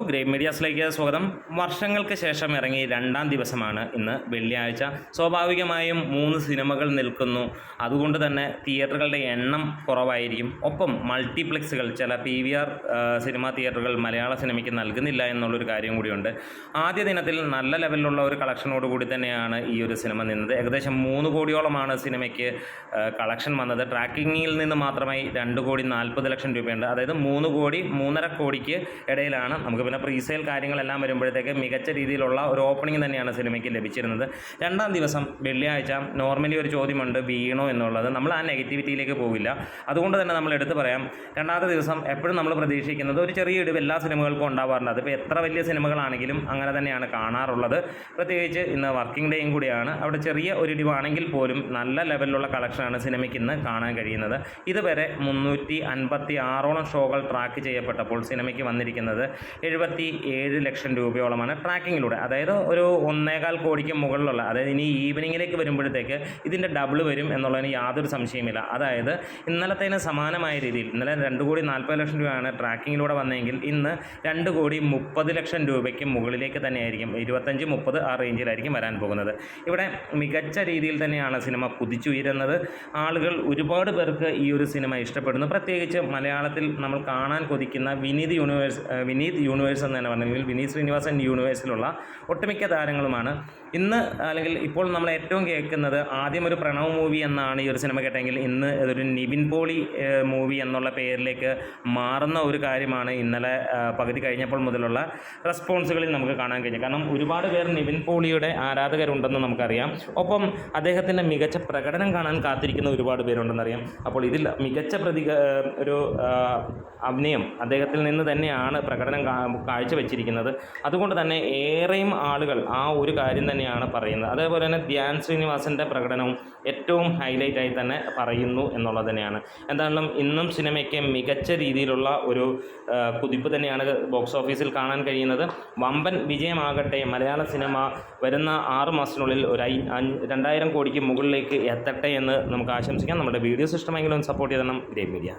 Great മീഡിയാസിലേക്ക് സ്വാഗതം. വർഷങ്ങൾക്ക് ശേഷം ഇറങ്ങി രണ്ടാം ദിവസമാണ് ഇന്ന് വെള്ളിയാഴ്ച. സ്വാഭാവികമായും 3 സിനിമകൾ നിൽക്കുന്നു. അതുകൊണ്ട് തന്നെ തിയേറ്ററുകളുടെ എണ്ണം കുറവായിരിക്കും. ഒപ്പം മൾട്ടിപ്ലക്സുകൾ, ചില PVR സിനിമാ തിയേറ്ററുകൾ മലയാള സിനിമയ്ക്ക് നൽകുന്നില്ല എന്നുള്ളൊരു കാര്യം കൂടിയുണ്ട്. ആദ്യ ദിനത്തിൽ നല്ല ലെവലിലുള്ള ഒരു കളക്ഷനോട് കൂടി തന്നെയാണ് ഈ ഒരു സിനിമ നിന്നത്. ഏകദേശം 3 കോടിയോളമാണ് സിനിമയ്ക്ക് കളക്ഷൻ വന്നത്. ട്രാക്കിങ്ങിൽ നിന്ന് മാത്രമായി 2,40,00,000 രൂപയുണ്ട്. അതായത് 3 കോടി 3.5 കോടിക്ക് ഇടയിലാണ്. നമുക്ക് പിന്നെ പ്രീസെയിൽ കാര്യങ്ങളെല്ലാം വരുമ്പോഴത്തേക്ക് മികച്ച രീതിയിലുള്ള ഒരു ഓപ്പണിംഗ് തന്നെയാണ് സിനിമയ്ക്ക് ലഭിച്ചിരുന്നത്. രണ്ടാം ദിവസം വെള്ളിയാഴ്ച നോർമലി ഒരു ചോദ്യമുണ്ട്, വീണോ എന്നുള്ളത്. നമ്മൾ ആ നെഗറ്റിവിറ്റിയിലേക്ക് പോകില്ല. അതുകൊണ്ട് തന്നെ നമ്മൾ എടുത്തു പറയാം, രണ്ടാമത്തെ ദിവസം എപ്പോഴും നമ്മൾ പ്രതീക്ഷിക്കുന്നത് ഒരു ചെറിയ ഇടിവ് എല്ലാ സിനിമകൾക്കും ഉണ്ടാവാറുണ്ട്. അതിപ്പോൾ എത്ര വലിയ സിനിമകളാണെങ്കിലും അങ്ങനെ തന്നെയാണ് കാണാറുള്ളത്. പ്രത്യേകിച്ച് ഇന്ന് വർക്കിംഗ് ഡേയും കൂടിയാണ്. അവിടെ ചെറിയ ഒരു ഇടിവാണെങ്കിൽ പോലും നല്ല ലെവലിലുള്ള കളക്ഷനാണ് സിനിമയ്ക്ക് ഇന്ന് കാണാൻ കഴിയുന്നത്. ഇതുവരെ 356ഓളം ഷോകൾ ട്രാക്ക് ചെയ്യപ്പെട്ടപ്പോൾ സിനിമയ്ക്ക് വന്നിരിക്കുന്നത് 77 ലക്ഷം രൂപയോളമാണ് ട്രാക്കിങ്ങിലൂടെ. അതായത് ഒരു 1.25 കോടിക്ക് മുകളിലുള്ള, അതായത് ഇനി ഈവനിങ്ങിലേക്ക് വരുമ്പോഴത്തേക്ക് ഇതിൻ്റെ ഡബിൾ വരും എന്നുള്ളതിന് യാതൊരു സംശയമില്ല. അതായത് ഇന്നലത്തേന് സമാനമായ രീതിയിൽ ഇന്നലെ 2,40,00,000 രൂപയാണ് ട്രാക്കിങ്ങിലൂടെ വന്നതെങ്കിൽ ഇന്ന് 2,30,00,000 രൂപയ്ക്ക് മുകളിലേക്ക് തന്നെയായിരിക്കും. 25-30 ആ റേഞ്ചിലായിരിക്കും വരാൻ പോകുന്നത്. ഇവിടെ മികച്ച രീതിയിൽ തന്നെയാണ് സിനിമ കുതിച്ചുയരുന്നത്. ആളുകൾ ഒരുപാട് പേർക്ക് ഈ ഒരു സിനിമ ഇഷ്ടപ്പെടുന്നു. പ്രത്യേകിച്ച് മലയാളത്തിൽ നമ്മൾ കാണാൻ കൊതിക്കുന്ന വിനീത് യൂണിവേഴ്സ് എന്ന് തന്നെ പറഞ്ഞെങ്കിൽ വിനീത് ശ്രീനിവാസൻ യൂണിവേഴ്സിലുള്ള ഒട്ടുമിക്ക താരങ്ങളുമാണ് ഇന്ന്, അല്ലെങ്കിൽ ഇപ്പോൾ നമ്മൾ ഏറ്റവും കേൾക്കുന്നത്. ആദ്യം ഒരു പ്രണവ് മൂവി എന്നാണ് ഈ ഒരു സിനിമ കേട്ടെങ്കിൽ ഇന്ന് ഇതൊരു നിവിൻ പോളി മൂവി എന്നുള്ള പേരിലേക്ക് മാറുന്ന ഒരു കാര്യമാണ് ഇന്നലെ പകുതി കഴിഞ്ഞപ്പോൾ മുതലുള്ള റെസ്പോൺസുകളിൽ നമുക്ക് കാണാൻ കഴിഞ്ഞു. കാരണം ഒരുപാട് പേർ നിവിൻ പോളിയുടെ ആരാധകരുണ്ടെന്ന് നമുക്കറിയാം. ഒപ്പം അദ്ദേഹത്തിൻ്റെ മികച്ച പ്രകടനം കാണാൻ കാത്തിരിക്കുന്ന ഒരുപാട് പേരുണ്ടെന്നറിയാം. അപ്പോൾ ഇതിൽ മികച്ച ഒരു അഭിനയം അദ്ദേഹത്തിൽ നിന്ന് തന്നെയാണ് പ്രകടനം കാഴ്ചവെച്ചിരിക്കുന്നത്. അതുകൊണ്ട് തന്നെ ഏറെയും ആളുകൾ ആ ഒരു കാര്യം തന്നെയാണ് പറയുന്നത്. അതേപോലെ തന്നെ ധ്യാൻ ശ്രീനിവാസൻ്റെ പ്രകടനവും ഏറ്റവും ഹൈലൈറ്റായി തന്നെ പറയുന്നു എന്നുള്ളത് തന്നെയാണ്. എന്തായാലും ഇന്നും സിനിമയ്ക്ക് മികച്ച രീതിയിലുള്ള ഒരു കുതിപ്പ് തന്നെയാണ് ബോക്സ് ഓഫീസിൽ കാണാൻ കഴിയുന്നത്. വമ്പൻ വിജയമാകട്ടെ. മലയാള സിനിമ വരുന്ന 6 മാസത്തിനുള്ളിൽ ഒരു 2,000 കോടിക്ക് മുകളിലേക്ക് എത്തട്ടെ എന്ന് നമുക്ക് ആശംസിക്കാം. നമ്മുടെ വീഡിയോസ് ഇഷ്ടമെങ്കിലും സപ്പോർട്ട് ചെയ്യണം ഗ്രേറ്റ് മീഡിയ.